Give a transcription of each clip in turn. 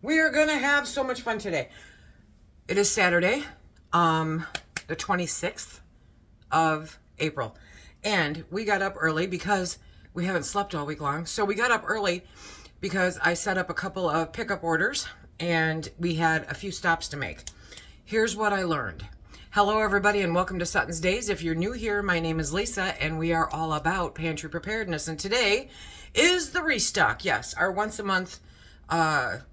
We are gonna have so much fun today. It is Saturday, the 26th of April. And we got up early because we haven't slept all week long. So we got up early because I set up a couple of pickup orders and we had a few stops to make. Here's what I learned. Hello, everybody, and welcome to SuttonsDaze. If you're new here, my name is Lisa, and we are all about pantry preparedness. And today is the restock. Yes, our once a month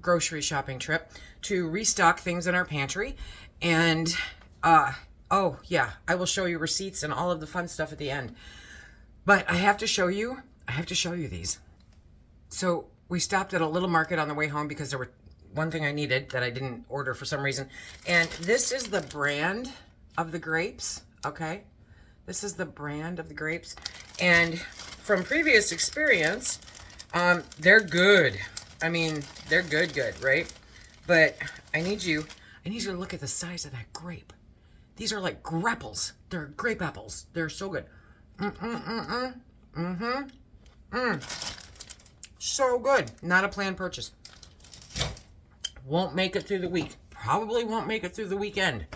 grocery shopping trip to restock things in our pantry. And oh yeah, I will show you receipts and all of the fun stuff at the end. But I have to show you these. So we stopped at a little market on the way home because there were one thing I needed that I didn't order for some reason. And this is the brand of the grapes, okay? This is the brand of the grapes. And from previous experience, they're good. I mean, they're good, right? But I need you to look at the size of that grape. These are like grapples. They're grape apples. They're so good. So good. Not a planned purchase. Won't make it through the week. Probably won't make it through the weekend.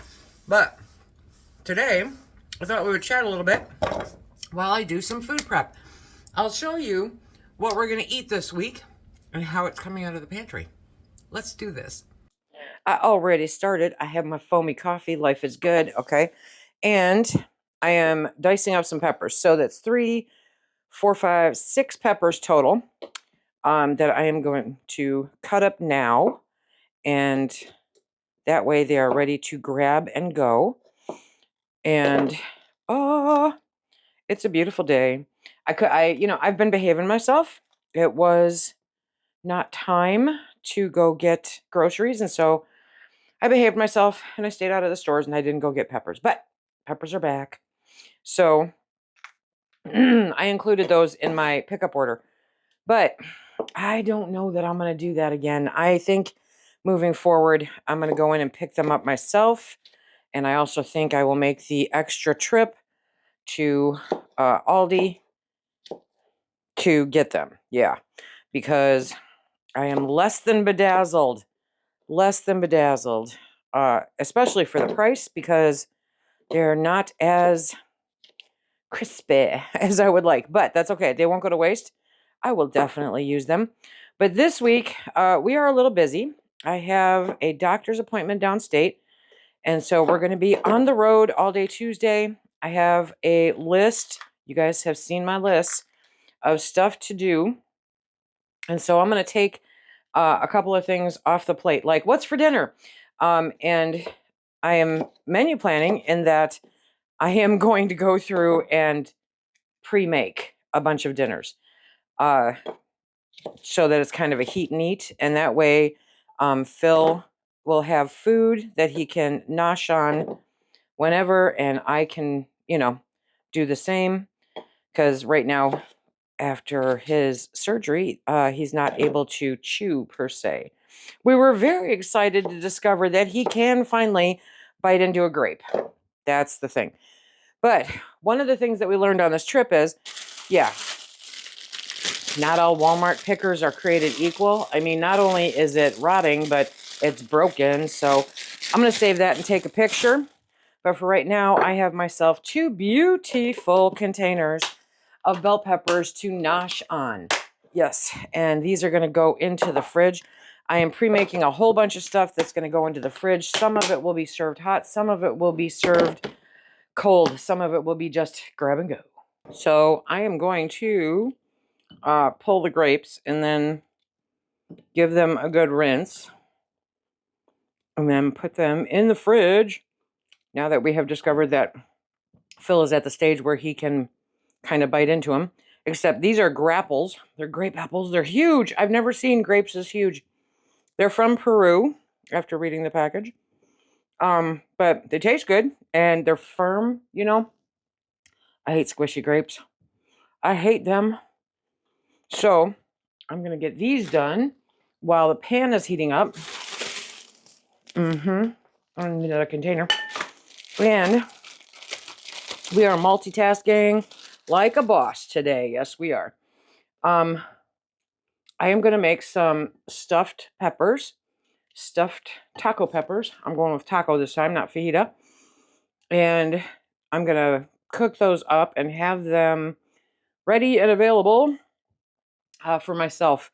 But today, I thought we would chat a little bit while I do some food prep. I'll show you what we're going to eat this week and how it's coming out of the pantry. Let's do this. I already started. I have my foamy coffee. Life is good. Okay. And I am dicing up some peppers. So that's 3, 4, 5, 6 peppers total that I am going to cut up now. And that way they are ready to grab and go. And it's a beautiful day. I've been behaving myself. It was not time to go get groceries, and so I behaved myself and I stayed out of the stores and I didn't go get peppers. But peppers are back. So I included those in my pickup order. But I don't know that I'm going to do that again. I think moving forward, I'm going to go in and pick them up myself. And I also think I will make the extra trip to Aldi to get them. Yeah, because I am less than bedazzled. Especially for the price, because they're not as crispy as I would like. But that's okay. They won't go to waste. I will definitely use them. But this week, we are a little busy. I have a doctor's appointment downstate. And so we're going to be on the road all day Tuesday. I have a list. You guys have seen my list of stuff to do. And so I'm going to take a couple of things off the plate, like what's for dinner. And I am menu planning in that I am going to go through and pre-make a bunch of dinners so that it's kind of a heat and eat. And that way Phil will have food that he can nosh on whenever, and I can, do the same. Because right now, after his surgery, he's not able to chew per se. We were very excited to discover that he can finally bite into a grape. That's the thing. But one of the things that we learned on this trip is, not all Walmart pickers are created equal. I mean, not only is it rotting, but it's broken. So I'm going to save that and take a picture. But for right now, I have myself 2 beautiful containers of bell peppers to nosh on. Yes, and these are going to go into the fridge. I am pre-making a whole bunch of stuff that's going to go into the fridge. Some of it will be served hot. Some of it will be served cold. Some of it will be just grab and go. So I am going to pull the grapes and then give them a good rinse. And then put them in the fridge. Now that we have discovered that Phil is at the stage where he can kind of bite into them. Except these are grapples. They're grape apples. They're huge. I've never seen grapes as huge. They're from Peru, after reading the package. But they taste good, and they're firm, I hate squishy grapes. I hate them. So I'm going to get these done while the pan is heating up. I need another container. And we are multitasking like a boss today. Yes, we are. I am going to make some stuffed peppers. stuffed taco peppers. I'm going with taco this time, not fajita. And I'm going to cook those up and have them ready and available for myself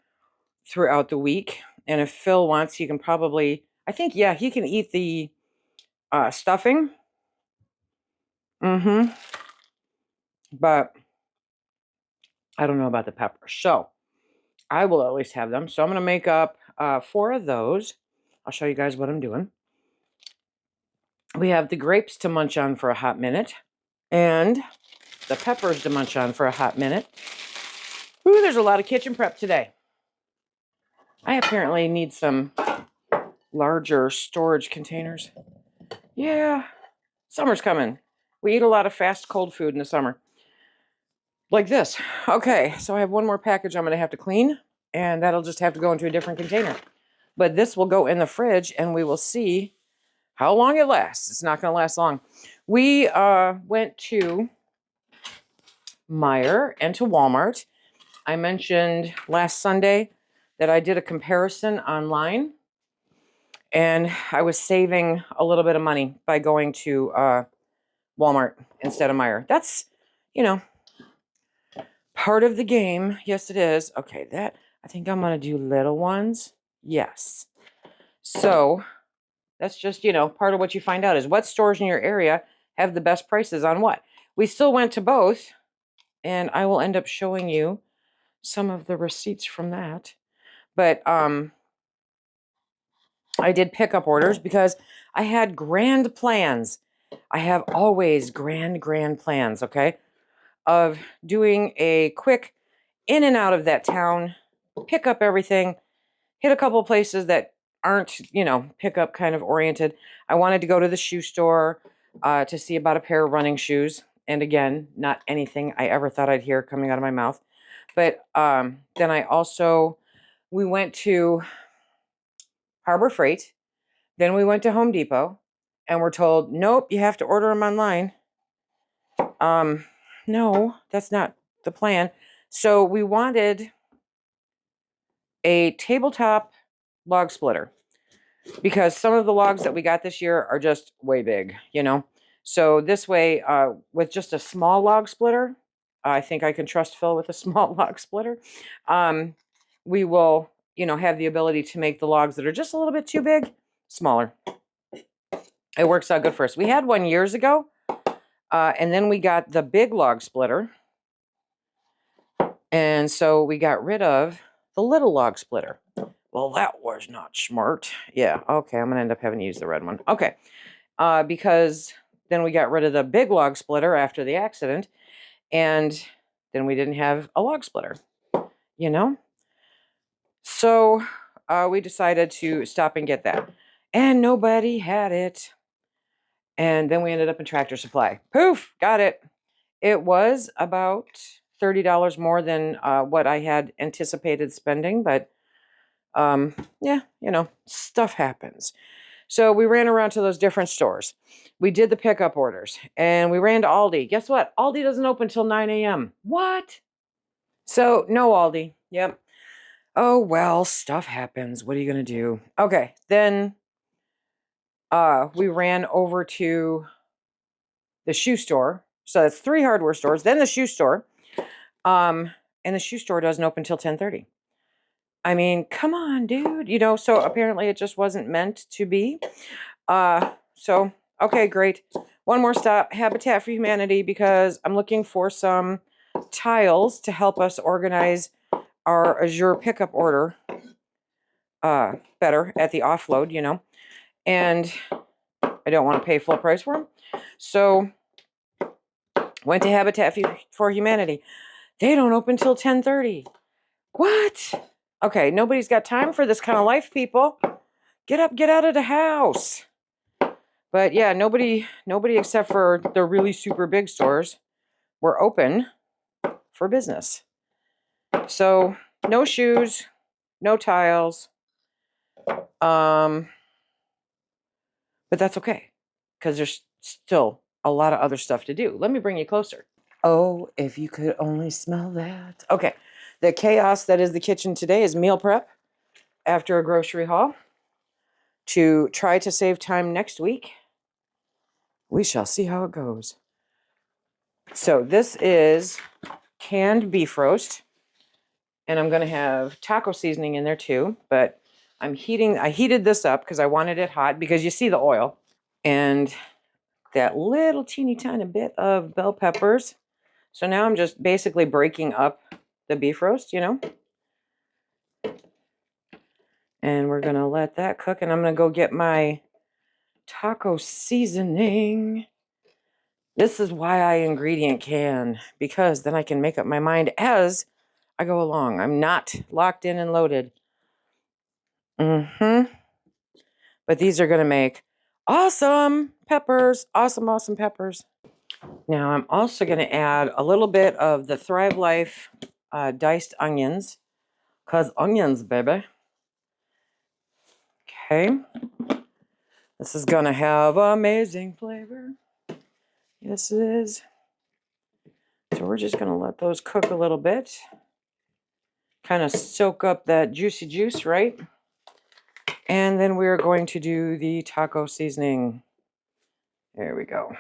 throughout the week. And if Phil wants, he can probably, I think, yeah, he can eat the stuffing. But I don't know about the peppers. So I will at least have them. So I'm going to make up 4 of those. I'll show you guys what I'm doing. We have the grapes to munch on for a hot minute. And the peppers to munch on for a hot minute. Ooh, there's a lot of kitchen prep today. I apparently need some larger storage containers. Yeah, summer's coming. We eat a lot of fast, cold food in the summer. Like this. Okay, so I have one more package I'm going to have to clean, and that'll just have to go into a different container. But this will go in the fridge, and we will see how long it lasts. It's not going to last long. We went to Meijer and to Walmart. I mentioned last Sunday that I did a comparison online, and I was saving a little bit of money by going to Walmart instead of Meijer. That's, you know, part of the game. Yes, it is. Okay, that I think I'm going to do little ones. Yes. So that's just, part of what you find out is what stores in your area have the best prices on what. We still went to both, and I will end up showing you some of the receipts from that. But I did pickup orders because I had grand plans. I have always grand plans, okay, of doing a quick in and out of that town, pick up everything, hit a couple of places that aren't, pickup kind of oriented. I wanted to go to the shoe store to see about a pair of running shoes. And again, not anything I ever thought I'd hear coming out of my mouth. But then we went to Harbor Freight. Then we went to Home Depot and we're told, nope, you have to order them online. No, that's not the plan. So we wanted a tabletop log splitter because some of the logs that we got this year are just way big, So this way, with just a small log splitter, I think I can trust Phil with a small log splitter. We will, have the ability to make the logs that are just a little bit too big, smaller. It works out good for us. We had one years ago, and then we got the big log splitter. And so we got rid of the little log splitter. Well, that was not smart. Yeah, okay, I'm going to end up having to use the red one. Okay, because then we got rid of the big log splitter after the accident, and then we didn't have a log splitter, So we decided to stop and get that. And nobody had it. And then we ended up in Tractor Supply. Poof, got it. It was about $30 more than what I had anticipated spending, but yeah, stuff happens. So we ran around to those different stores. We did the pickup orders, and we ran to Aldi. Guess what? Aldi doesn't open till 9 a.m. What? So no Aldi. Yep. Oh, well, stuff happens. What are you going to do? Okay, then we ran over to the shoe store. So that's 3 hardware stores, then the shoe store. And the shoe store doesn't open till 10:30. I mean, come on, dude. So apparently it just wasn't meant to be. So, okay, great. One more stop, Habitat for Humanity, because I'm looking for some tiles to help us organize our Azure pickup order better at the offload, And I don't want to pay full price for them. So, went to Habitat for Humanity. They don't open till 10:30. What? Okay, nobody's got time for this kind of life, people. Get up, get out of the house. But yeah, nobody except for the really super big stores were open for business. So no shoes, no tiles. But that's okay, because there's still a lot of other stuff to do. Let me bring you closer. Oh, if you could only smell that. Okay, the chaos that is the kitchen today is meal prep after a grocery haul. to try to save time next week. We shall see how it goes. So this is canned beef roast. And I'm going to have taco seasoning in there too. But I heated this up because I wanted it hot because you see the oil. And that little teeny tiny bit of bell peppers. So now I'm just basically breaking up the beef roast, you know. And we're going to let that cook. And I'm going to go get my taco seasoning. This is why I ingredient can, because then I can make up my mind as I go along. I'm not locked in and loaded. But these are going to make awesome peppers. Awesome peppers. Now I'm also going to add a little bit of the Thrive Life diced onions. Because onions, baby. Okay. This is going to have amazing flavor. Yes, it is. So we're just going to let those cook a little bit. Kind of soak up that juicy juice, right? And then we're going to do the taco seasoning. There we go.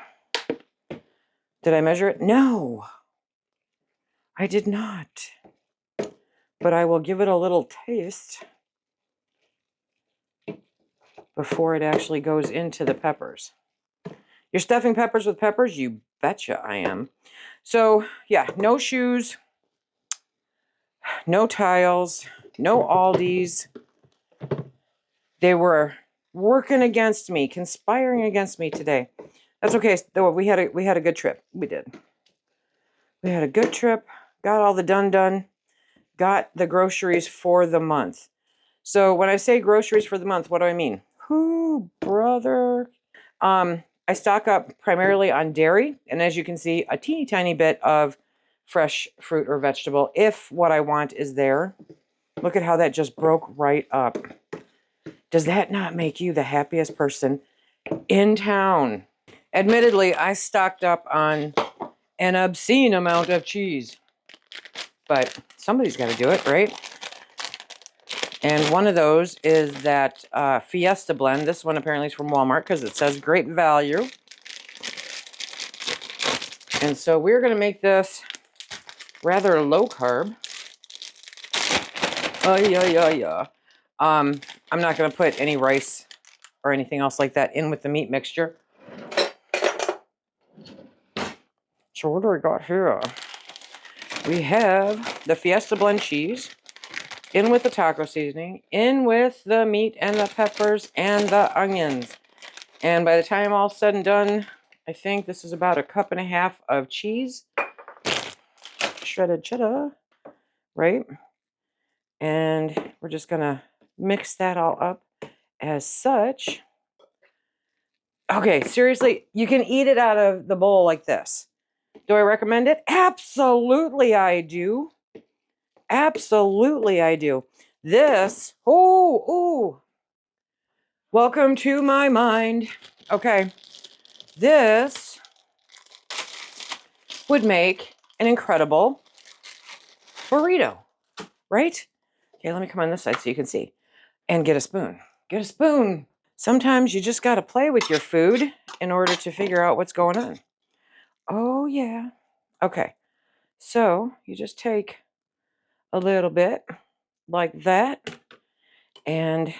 Did I measure it? No, I did not. But I will give it a little taste before it actually goes into the peppers. You're stuffing peppers with peppers? You betcha I am. So, yeah, no shoes, no tiles, no Aldis. They were working against me, conspiring against me today. That's okay, though. We had a good trip. We did. We had a good trip, got all the done, got the groceries for the month. So when I say groceries for the month, what do I mean? Whoo, brother. I stock up primarily on dairy, and as you can see, a teeny tiny bit of fresh fruit or vegetable if what I want is there. Look at how that just broke right up. Does that not make you the happiest person in town? Admittedly, I stocked up on an obscene amount of cheese, but somebody's got to do it, right? And one of those is that Fiesta blend. This one apparently is from Walmart because it says great value. And so we're going to make this rather low carb. I'm not going to put any rice or anything else like that in with the meat mixture. So what do we got here? We have the Fiesta blend cheese in with the taco seasoning, in with the meat and the peppers and the onions. And by the time all's said and done, I think this is about 1.5 cups of cheese. Shredded cheddar, right? And we're just going to mix that all up as such. Okay, seriously, you can eat it out of the bowl like this. Do I recommend it? Absolutely I do. Absolutely I do. This, welcome to my mind. Okay, this would make an incredible burrito, right? Okay, let me come on this side so you can see. And get a spoon. Get a spoon. Sometimes you just got to play with your food in order to figure out what's going on. Oh, yeah. Okay, so you just take a little bit like that. And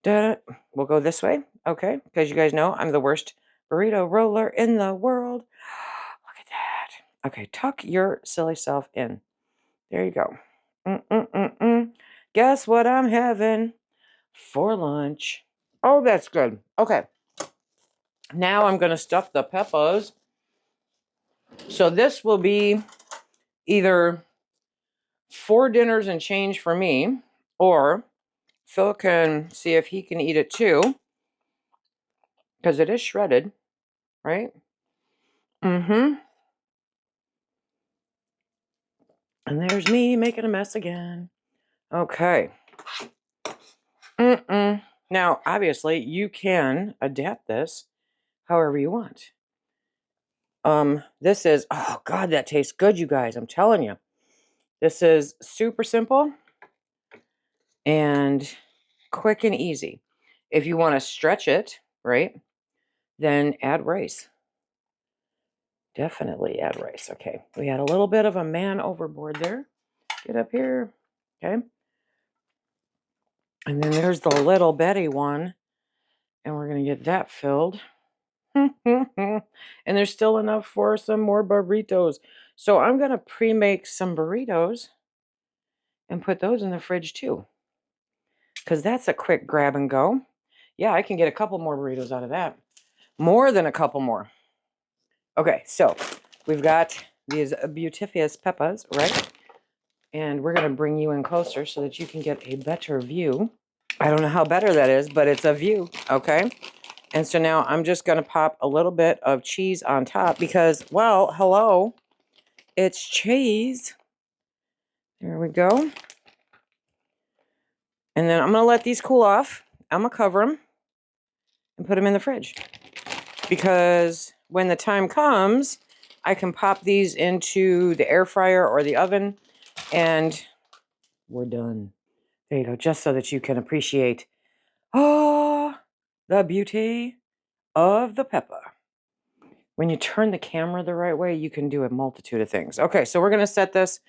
we'll go this way, okay? Because you guys know I'm the worst burrito roller in the world. Look at that. Okay, tuck your silly self in. There you go. Guess what I'm having for lunch? Oh, that's good. Okay. Now I'm going to stuff the peppers. So this will be either 4 dinners and change for me, or Phil can see if he can eat it too, because it is shredded, right? And there's me making a mess again. Okay. Now, obviously, you can adapt this however you want. This is, oh God, that tastes good, you guys. I'm telling you. This is super simple and quick and easy. If you want to stretch it, right, then add rice. Definitely add rice. Okay, we had a little bit of a man overboard there. Get up here. Okay. And then there's the little Betty one. And we're going to get that filled. And there's still enough for some more burritos. So I'm going to pre-make some burritos and put those in the fridge too. Because that's a quick grab and go. Yeah, I can get a couple more burritos out of that. More than a couple more. Okay, so we've got these beautiful peppers, right? And we're going to bring you in closer so that you can get a better view. I don't know how better that is, but it's a view, okay? And so now I'm just going to pop a little bit of cheese on top because, well, hello, it's cheese. There we go. And then I'm going to let these cool off. I'm going to cover them and put them in the fridge. Because when the time comes, I can pop these into the air fryer or the oven and we're done. There you go, just so that you can appreciate, oh, the beauty of the pepper. When you turn the camera the right way, you can do a multitude of things. Okay, so we're going to set this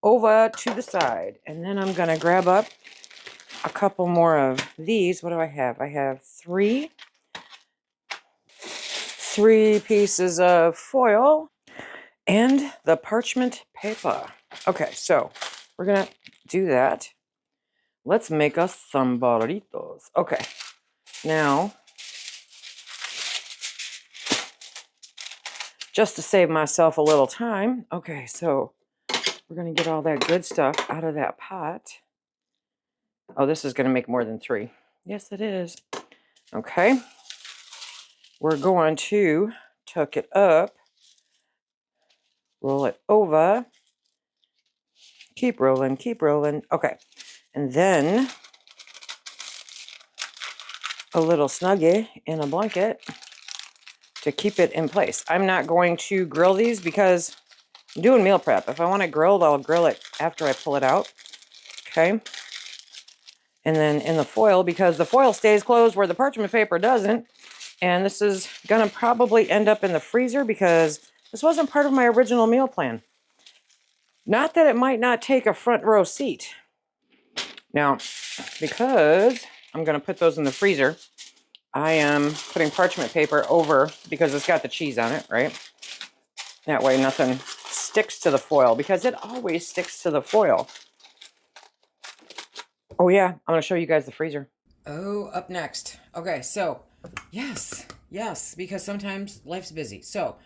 over to the side. And then I'm going to grab up a couple more of these. What do I have? I have three pieces of foil and the parchment paper. Okay, so we're going to do that. Let's make us some burritos. Okay, now, just to save myself a little time, okay, so we're going to get all that good stuff out of that pot. Oh, this is going to make more than 3. Yes, it is. Okay. We're going to tuck it up, roll it over, keep rolling, keep rolling. Okay. And then a little snuggie in a blanket to keep it in place. I'm not going to grill these because I'm doing meal prep. If I want it grilled, I'll grill it after I pull it out. Okay. And then in the foil, because the foil stays closed where the parchment paper doesn't. And this is going to probably end up in the freezer because this wasn't part of my original meal plan. Not that it might not take a front row seat. Now, because I'm going to put those in the freezer, I am putting parchment paper over because it's got the cheese on it, right? That way nothing sticks to the foil because it always sticks to the foil. Oh yeah, I'm going to show you guys the freezer. Oh, up next. Okay, so yes, because sometimes life's busy. So,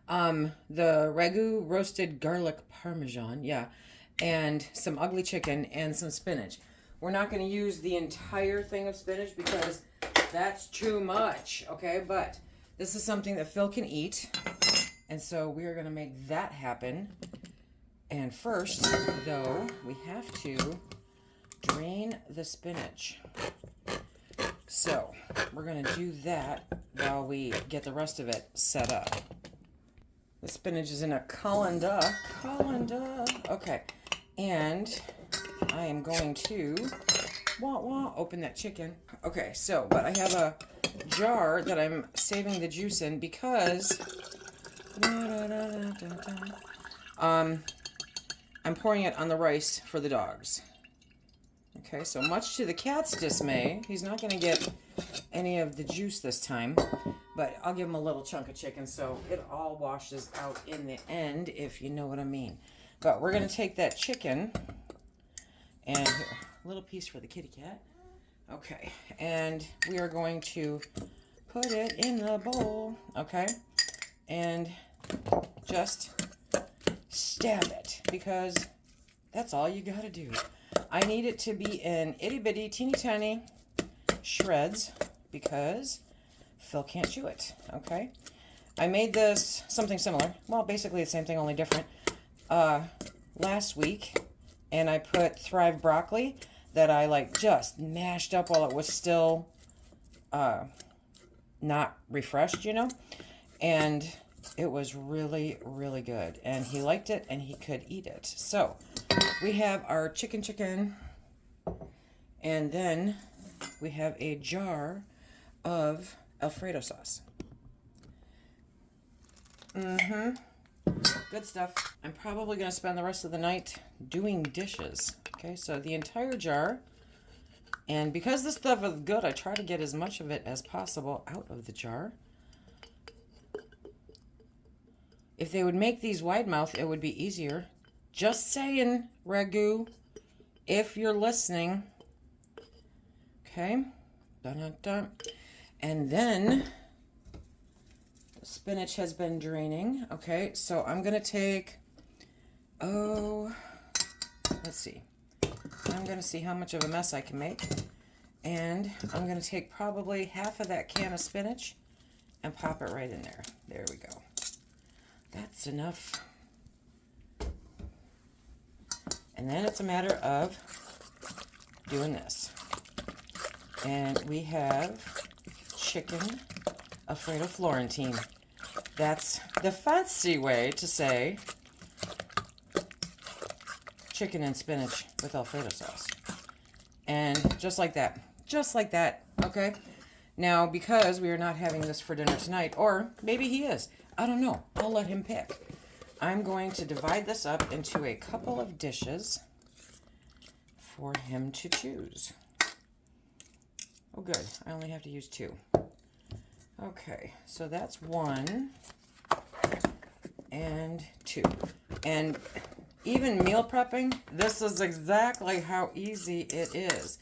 the ragu roasted garlic parmesan, yeah, and some ugly chicken and some spinach. We're not going to use the entire thing of spinach because that's too much, okay? But this is something that Phil can eat, and so we are going to make that happen. And first, though, we have to drain the spinach. So, we're going to do that while we get the rest of it set up. The spinach is in a colander. Okay, and I am going to open that chicken. Okay, so, but I have a jar that I'm saving the juice in because I'm pouring it on the rice for the dogs. Okay, so much to the cat's dismay, he's not going to get any of the juice this time, but I'll give him a little chunk of chicken so it all washes out in the end, if you know what I mean. But we're going to take that chicken, and here, a little piece for the kitty cat. Okay, and we are going to put it in the bowl, okay, and just stab it, because that's all you got to do. I need it to be in itty bitty, teeny tiny shreds because Phil can't chew it, okay? I made this something similar. Well, basically the same thing, only different. Last week, and I put Thrive broccoli that I just mashed up while it was still not refreshed, you know? And it was really, really good. And he liked it and he could eat it. So we have our chicken, and then we have a jar of Alfredo sauce. Good stuff. I'm probably going to spend the rest of the night doing dishes. Okay, so the entire jar. And because this stuff is good, I try to get as much of it as possible out of the jar. If they would make these wide mouth, it would be easier. Just saying, Ragu, if you're listening. Okay. Dun, dun, dun. And then the spinach has been draining. Okay, so I'm going to take, let's see. I'm going to see how much of a mess I can make. And I'm going to take probably half of that can of spinach and pop it right in there. There we go. That's enough. And then it's a matter of doing this. And we have chicken Alfredo Florentine. That's the fancy way to say chicken and spinach with Alfredo sauce. And just like that, okay? Now, because we are not having this for dinner tonight, or maybe he is, I don't know. I'll let him pick. I'm going to divide this up into a couple of dishes for him to choose. Oh, good. I only have to use 2. Okay, so that's 1 and 2. And even meal prepping, this is exactly how easy it is.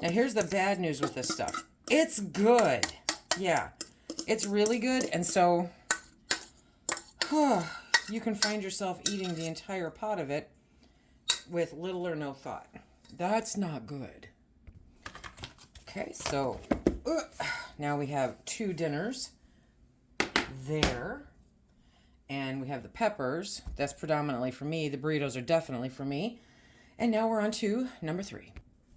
Now, here's the bad news with this stuff. It's good. Yeah, it's really good. And so you can find yourself eating the entire pot of it with little or no thought. That's not good. Okay, so now we have 2 dinners there. And we have the peppers. That's predominantly for me. The burritos are definitely for me. And now we're on to number 3.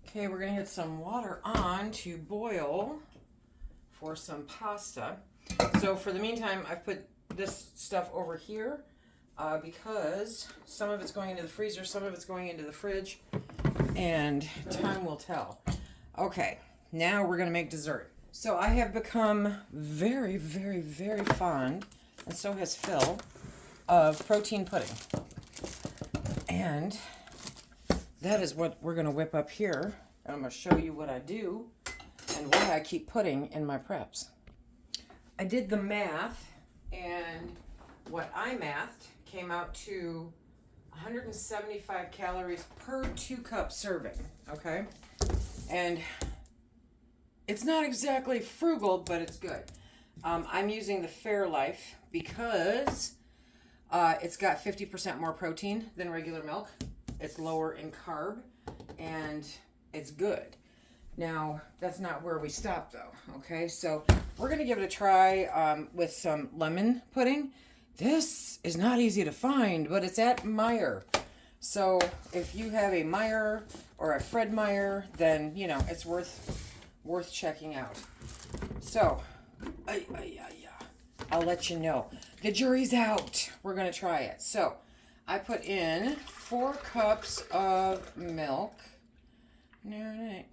Okay, we're going to get some water on to boil for some pasta. So for the meantime, I've put this stuff over here because some of it's going into the freezer, some of it's going into the fridge, and time will tell. Okay, now we're going to make dessert. So I have become very, very, very fond, and so has Phil, of protein pudding. And that is what we're going to whip up here. And I'm going to show you what I do and why I keep pudding in my preps. I did the math, and what I mathed came out to 175 calories per 2-cup serving, okay? And it's not exactly frugal, but it's good. I'm using the Fairlife because it's got 50% more protein than regular milk. It's lower in carb, and it's good. Now, that's not where we stop, though, okay? So we're going to give it a try with some lemon pudding. This is not easy to find, but it's at Meijer. So if you have a Meijer or a Fred Meyer, then, you know, it's worth checking out. So, I'll let you know. The jury's out. We're going to try it. So, I put in 4 cups of milk. There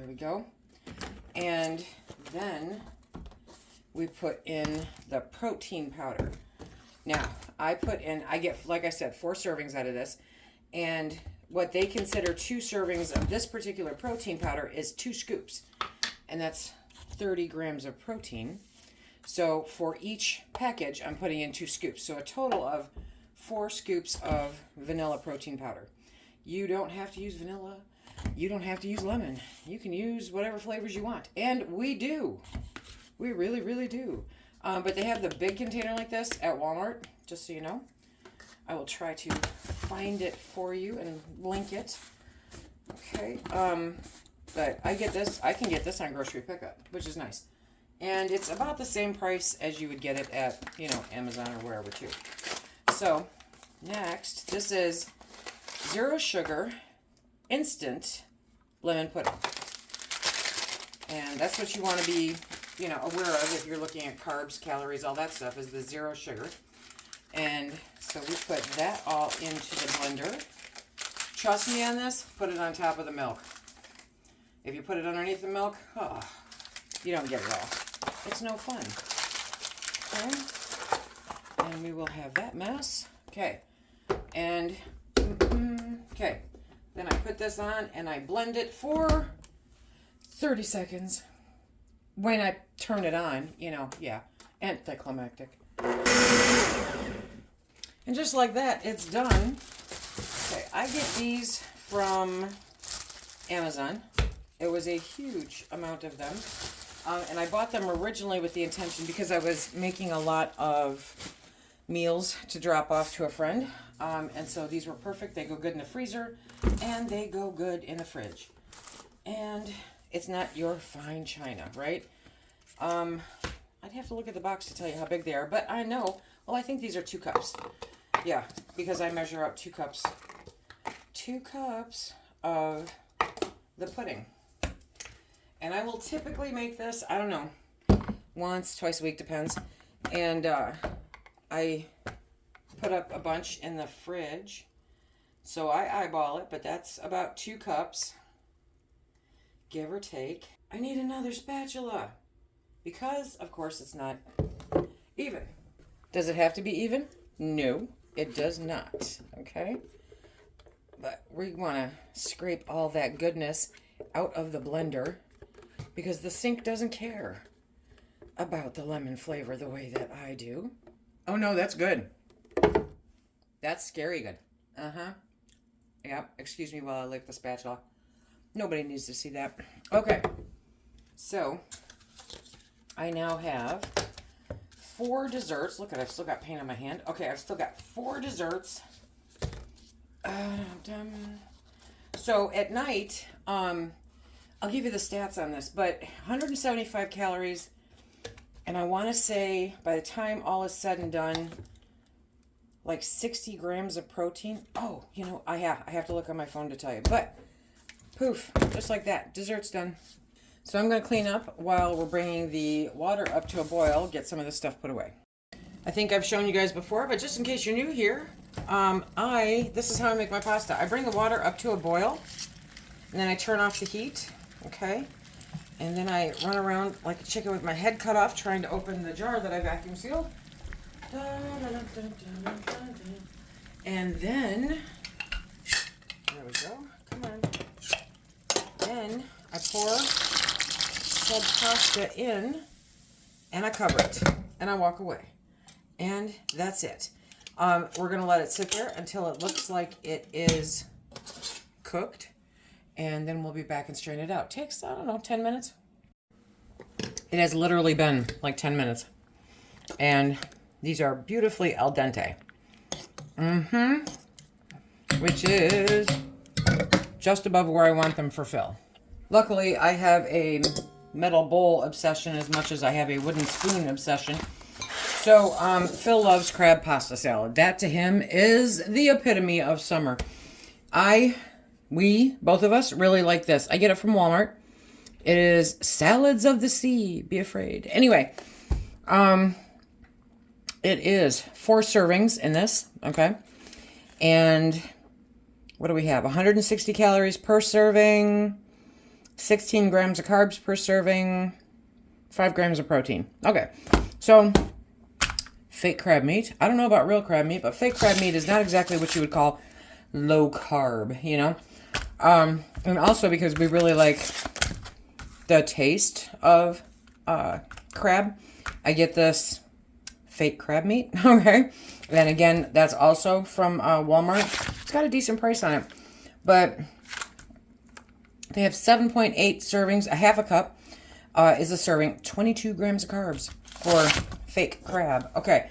we go. And then we put in the protein powder. Now, I get, like I said, 4 servings out of this. And what they consider 2 servings of this particular protein powder is 2 scoops. And that's 30 grams of protein. So for each package, I'm putting in 2 scoops. So a total of 4 scoops of vanilla protein powder. You don't have to use vanilla. You don't have to use lemon. You can use whatever flavors you want. And we do. We really, really do. But they have the big container like this at Walmart, just so you know. I will try to find it for you and link it. Okay. But I can get this on grocery pickup, which is nice. And it's about the same price as you would get it at, you know, Amazon or wherever too. So, next, this is 0 sugar instant lemon pudding. And that's what you want to be, you know, aware of if you're looking at carbs, calories, all that stuff, is the 0 sugar. And so we put that all into the blender. Trust me on this, put it on top of the milk. If you put it underneath the milk, oh, you don't get it all. It's no fun. Okay. And we will have that mess. Okay. And, okay. Then I put this on and I blend it for 30 seconds. When I turn it on, you know, yeah, anticlimactic. And just like that, it's done. Okay, I get these from Amazon. It was a huge amount of them. And I bought them originally with the intention because I was making a lot of meals to drop off to a friend. And so these were perfect. They go good in the freezer and they go good in the fridge. And it's not your fine china, right? I'd have to look at the box to tell you how big they are, but I know, well, I think these are 2 cups. Yeah, because I measure out 2 cups. 2 cups of the pudding. And I will typically make this, I don't know, once, twice a week, depends. And I put up a bunch in the fridge. So I eyeball it, but that's about 2 cups, give or take. I need another spatula because, of course, it's not even. Does it have to be even? No, it does not, okay? But we want to scrape all that goodness out of the blender because the sink doesn't care about the lemon flavor the way that I do. Oh, no, that's good. That's scary good. Uh-huh. Yep, excuse me while I lick the spatula. Nobody needs to see that. Okay, so I now have 4 desserts. Look at, I've still got paint on my hand. Okay, I've still got 4 desserts. So at night, I'll give you the stats on this, but 175 calories, and I want to say by the time all is said and done, like 60 grams of protein. Oh, you know, I have to look on my phone to tell you, but poof, just like that, dessert's done. So I'm going to clean up while we're bringing the water up to a boil, get some of this stuff put away. I think I've shown you guys before, but just in case you're new here, this is how I make my pasta. I bring the water up to a boil, and then I turn off the heat, okay? And then I run around like a chicken with my head cut off, trying to open the jar that I vacuum sealed. And then, there we go, come on. Then I pour said pasta in, and I cover it, and I walk away. And that's it. We're going to let it sit there until it looks like it is cooked, and then we'll be back and strain it out. Takes, I don't know, 10 minutes. It has literally been like 10 minutes. And these are beautifully al dente. Which is just above where I want them for Phil. Luckily, I have a metal bowl obsession as much as I have a wooden spoon obsession. So, Phil loves crab pasta salad. That to him is the epitome of summer. We, both of us, really like this. I get it from Walmart. It is Salads of the Sea. Be afraid. Anyway, it is 4 servings in this, okay? And what do we have? 160 calories per serving, 16 grams of carbs per serving, 5 grams of protein. Okay, so fake crab meat. I don't know about real crab meat, but fake crab meat is not exactly what you would call low carb, you know? And also because we really like the taste of crab, I get this fake crab meat, okay? And again, that's also from Walmart. It's got a decent price on it, but they have 7.8 servings. A half a cup is a serving, 22 grams of carbs for fake crab. Okay,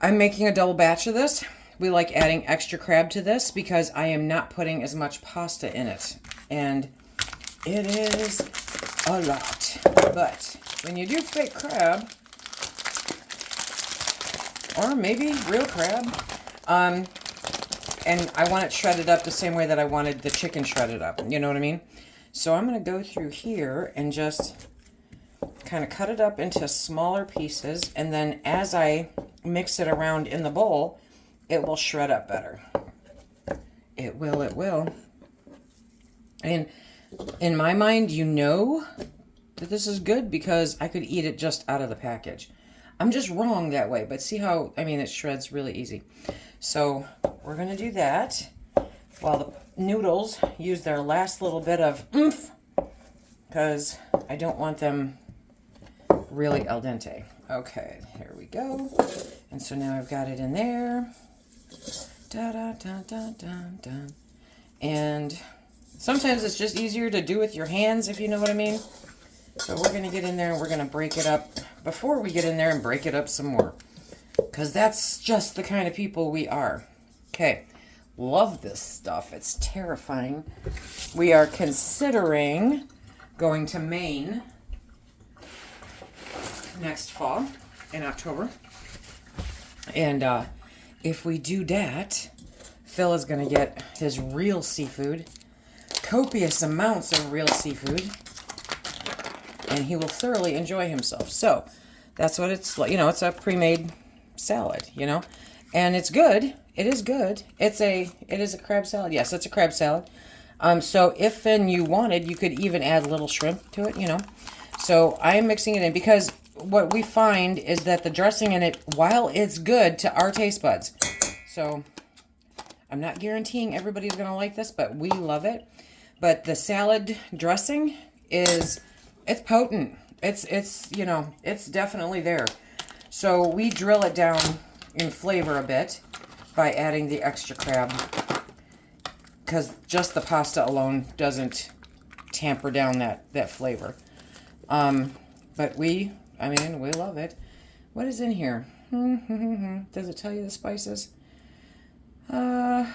I'm making a double batch of this. We like adding extra crab to this because I am not putting as much pasta in it, and it is a lot. But when you do fake crab, or maybe real crab, and I want it shredded up the same way that I wanted the chicken shredded up, you know what I mean? So I'm going to go through here and just kind of cut it up into smaller pieces, and then as I mix it around in the bowl, it will shred up better. It will. And in my mind, you know that this is good because I could eat it just out of the package. I'm just wrong that way, but see how, I mean, it shreds really easy. So we're going to do that while the noodles use their last little bit of oomph because I don't want them really al dente. Okay, here we go. And so now I've got it in there. Da, da, da, da, da, da. And sometimes it's just easier to do with your hands, if you know what I mean. So we're going to get in there and we're going to break it up before we get in there and break it up some more. Because that's just the kind of people we are. Okay, love this stuff. It's terrifying. We are considering going to Maine next fall in October. And if we do that, Phil is going to get his real seafood, copious amounts of real seafood, and he will thoroughly enjoy himself. So that's what it's like. You know, it's a pre-made salad, you know, and it's good. It is good. It is a crab salad. Yes, it's a crab salad. So if and you wanted, you could even add little shrimp to it, you know. So I am mixing it in because what we find is that the dressing in it, while it's good to our taste buds, so I'm not guaranteeing everybody's going to like this, but we love it. But the salad dressing it's potent. It's you know, it's definitely there. So we drill it down in flavor a bit by adding the extra crab because just the pasta alone doesn't tamper down that flavor. But we love it. What is in here? Does it tell you the spices? Not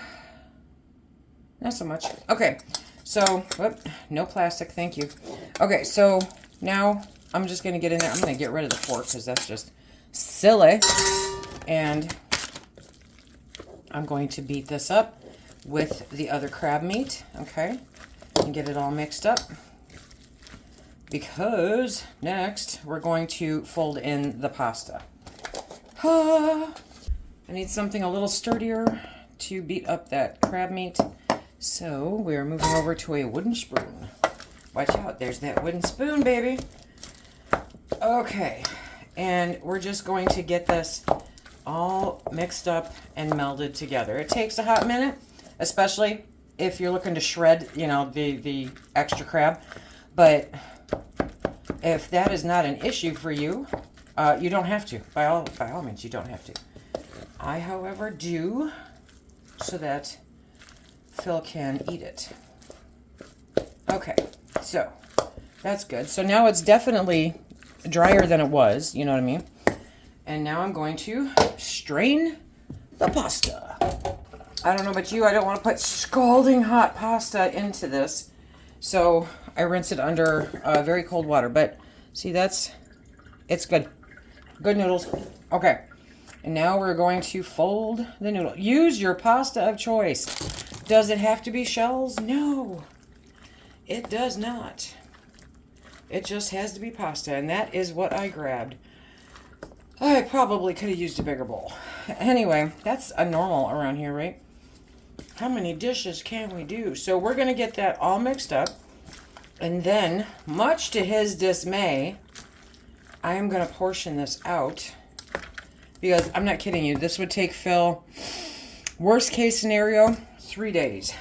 so much. Okay, so, no plastic, thank you. Okay, so now I'm just going to get in there. I'm going to get rid of the fork because that's just silly. And I'm going to beat this up with the other crab meat, okay, and get it all mixed up. Because next we're going to fold in the pasta. I need something a little sturdier to beat up that crab meat. So we're moving over to a wooden spoon. Watch out, there's that wooden spoon, baby. Okay, and we're just going to get this all mixed up and melded together. It takes a hot minute, especially if you're looking to shred, you know, the extra crab. But if that is not an issue for you, you don't have to. By all means, you don't have to. I, however, do so that Phil can eat it. Okay, so that's good. So now it's definitely drier than it was, you know what I mean? And now I'm going to strain the pasta. I don't know about you, I don't want to put scalding hot pasta into this. So I rinse it under very cold water. But see, it's good. Good noodles. Okay. And now we're going to fold the noodle. Use your pasta of choice. Does it have to be shells? No, it does not. It just has to be pasta, and that is what I grabbed. I probably could have used a bigger bowl. Anyway, that's a normal around here, right? How many dishes can we do? So we're going to get that all mixed up, and then, much to his dismay, I am going to portion this out. Because, I'm not kidding you, this would take Phil, worst case scenario, 3 days.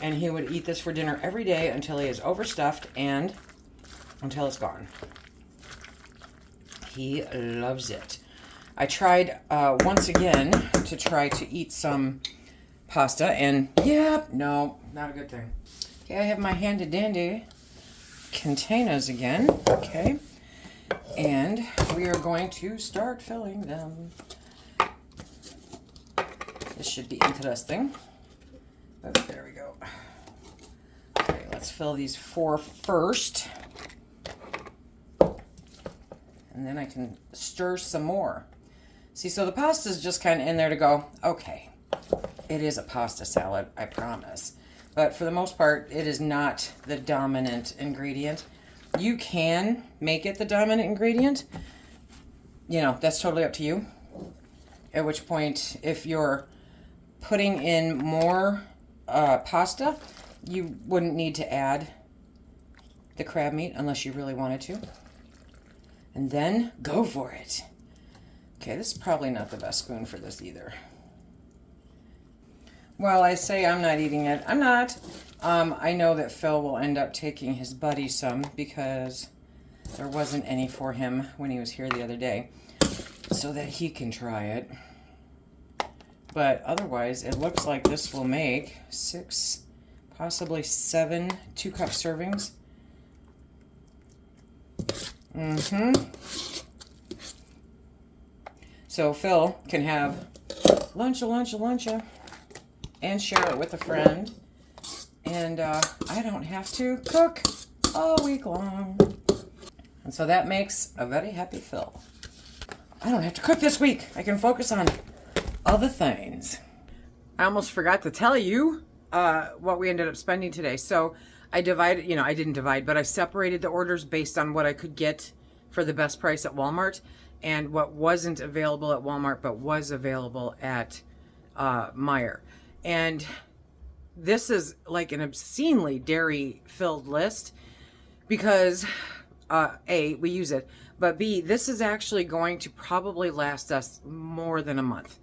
And he would eat this for dinner every day until he is overstuffed and until it's gone. He loves it. I tried once again to try to eat some pasta and, no, not a good thing. Okay, I have my handy dandy containers again. Okay. And we are going to start filling them. This should be interesting. Oh, there we go. Okay, let's fill these 4 first. And then I can stir some more. See, so the pasta's just kind of in there to go, okay, it is a pasta salad, I promise. But for the most part, it is not the dominant ingredient. You can make it the dominant ingredient. You know, that's totally up to you. At which point, if you're putting in more pasta, You wouldn't need to add the crab meat unless you really wanted to. And then go for it. Okay, this is probably not the best spoon for this either. Well, I say I'm not eating it. I'm not. I know that Phil will end up taking his buddy some because there wasn't any for him when he was here the other day, so that he can try it. But otherwise, it looks like this will make 6, possibly 7 2-cup servings. So Phil can have luncha, and share it with a friend. And I don't have to cook all week long. And so that makes a very happy Phil. I don't have to cook this week. I can focus on other things. I almost forgot to tell you what we ended up spending today. So I divided, I didn't divide, but I separated the orders based on what I could get for the best price at Walmart and what wasn't available at Walmart but was available at Meijer. And this is like an obscenely dairy-filled list because A, we use it, but B, this is actually going to probably last us more than a month.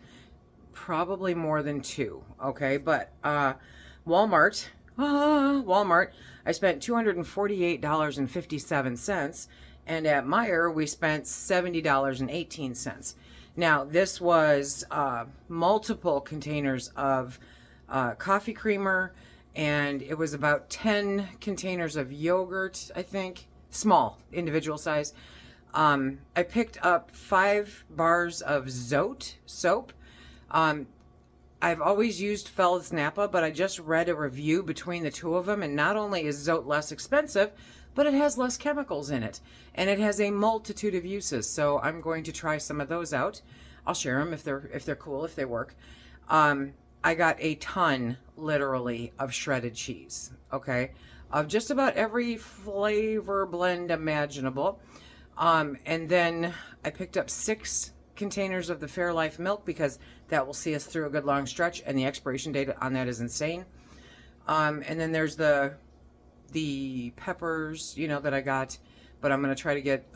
Probably more than 2, okay? But Walmart, I spent $248.57, and at Meijer, we spent $70.18. Now, this was multiple containers of coffee creamer, and it was about 10 containers of yogurt, I think, small, individual size. I picked up 5 bars of Zote soap. I've always used Feld's Napa, but I just read a review between the two of them, and not only is Zote less expensive, but it has less chemicals in it, and it has a multitude of uses. So I'm going to try some of those out. I'll share them if they're cool, if they work. I got a ton, literally, of shredded cheese, okay, of just about every flavor blend imaginable. And then I picked up 6 containers of the Fairlife milk because that will see us through a good long stretch, and the expiration date on that is insane. And then there's the peppers, that I got, but I'm going to try to get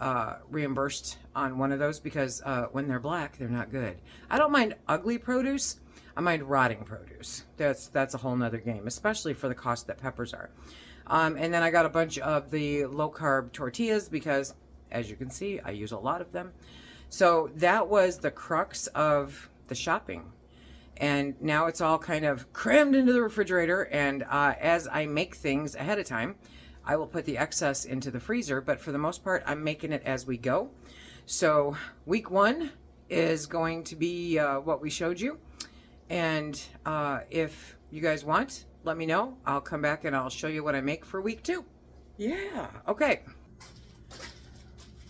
reimbursed on one of those because when they're black, they're not good. I don't mind ugly produce. I mind rotting produce. That's a whole nother game, especially for the cost that peppers are. And then I got a bunch of the low-carb tortillas because, as you can see, I use a lot of them. So that was the crux of the shopping. And now it's all kind of crammed into the refrigerator. And as I make things ahead of time, I will put the excess into the freezer. But for the most part, I'm making it as we go. So week 1 is going to be what we showed you. And if you guys want, let me know. I'll come back and I'll show you what I make for week 2. Yeah, okay.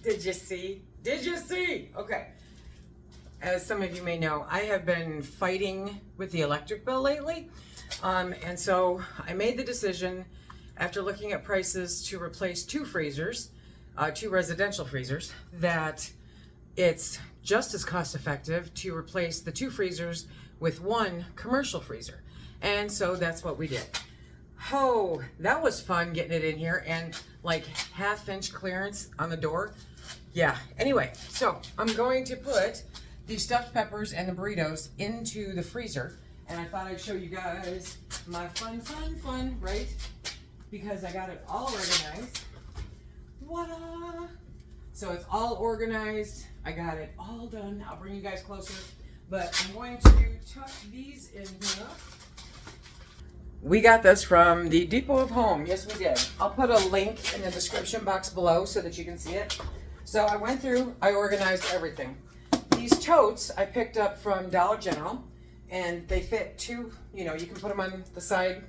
Did you see? Did you see? Okay. As some of you may know, I have been fighting with the electric bill lately. And so I made the decision after looking at prices to replace 2 freezers, 2 residential freezers, that it's just as cost effective to replace the 2 freezers with 1 commercial freezer. And so that's what we did. Oh, that was fun getting it in here, and like 1/2-inch clearance on the door. Yeah, anyway, so I'm going to put the stuffed peppers and the burritos into the freezer, and I thought I'd show you guys my fun, right? Because I got it all organized. Voila! So it's all organized. I got it all done. I'll bring you guys closer, but I'm going to tuck these in here. We got this from the Depot of Home. Yes, we did. I'll put a link in the description box below so that you can see it. So I went through, I organized everything. These totes I picked up from Dollar General, and they fit 2, you can put them on the side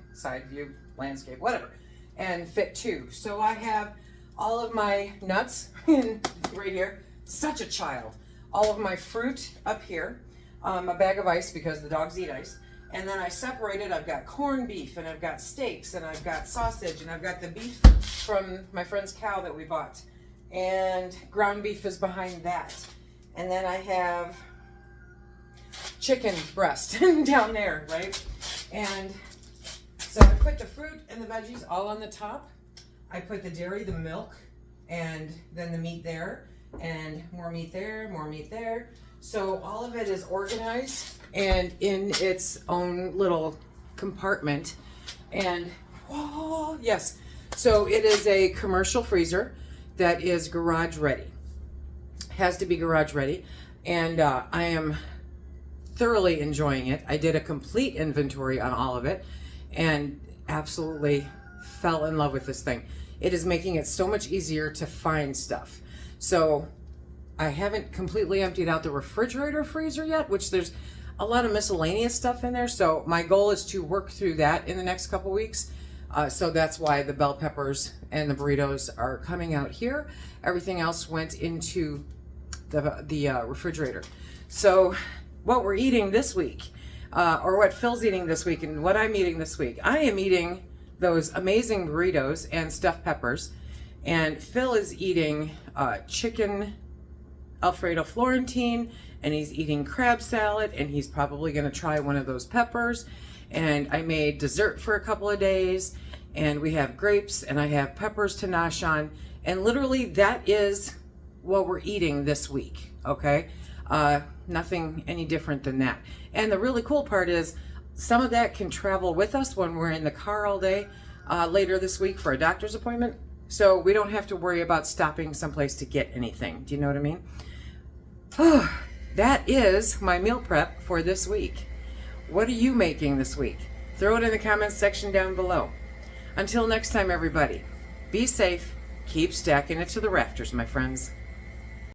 view, landscape, whatever, and fit 2. So I have all of my nuts in right here, such a child. All of my fruit up here, a bag of ice because the dogs eat ice. And then I separated, I've got corned beef, and I've got steaks, and I've got sausage, and I've got the beef from my friend's cow that we bought. And ground beef is behind that. And then I have chicken breast down there, right? And So I put the fruit and the veggies all on the top. I put the dairy, the milk, and then the meat there, and more meat there, more meat there. So all of it is organized and in its own little compartment. And, oh, yes. So it is a commercial freezer that is garage ready. Has to be garage ready. And I am thoroughly enjoying it. I did a complete inventory on all of it and absolutely fell in love with this thing. It is making it so much easier to find stuff. So I haven't completely emptied out the refrigerator freezer yet, which there's a lot of miscellaneous stuff in there. So my goal is to work through that in the next couple weeks. So that's why the bell peppers and the burritos are coming out here. Everything else went into the refrigerator. So what we're eating this week, or what Phil's eating this week and what I'm eating this week, I am eating those amazing burritos and stuffed peppers, and Phil is eating chicken alfredo Florentine, and he's eating crab salad, and he's probably going to try one of those peppers. And I made dessert for a couple of days, and we have grapes, and I have peppers to nosh on, and literally that is what we're eating this week. Okay, nothing any different than that. And the really cool part is some of that can travel with us when we're in the car all day later this week for a doctor's appointment. So we don't have to worry about stopping someplace to get anything. Do you know what I mean? That is my meal prep for this week. What are you making this week? Throw it in the comments section down below. Until next time, everybody, be safe, keep stacking it to the rafters, my friends.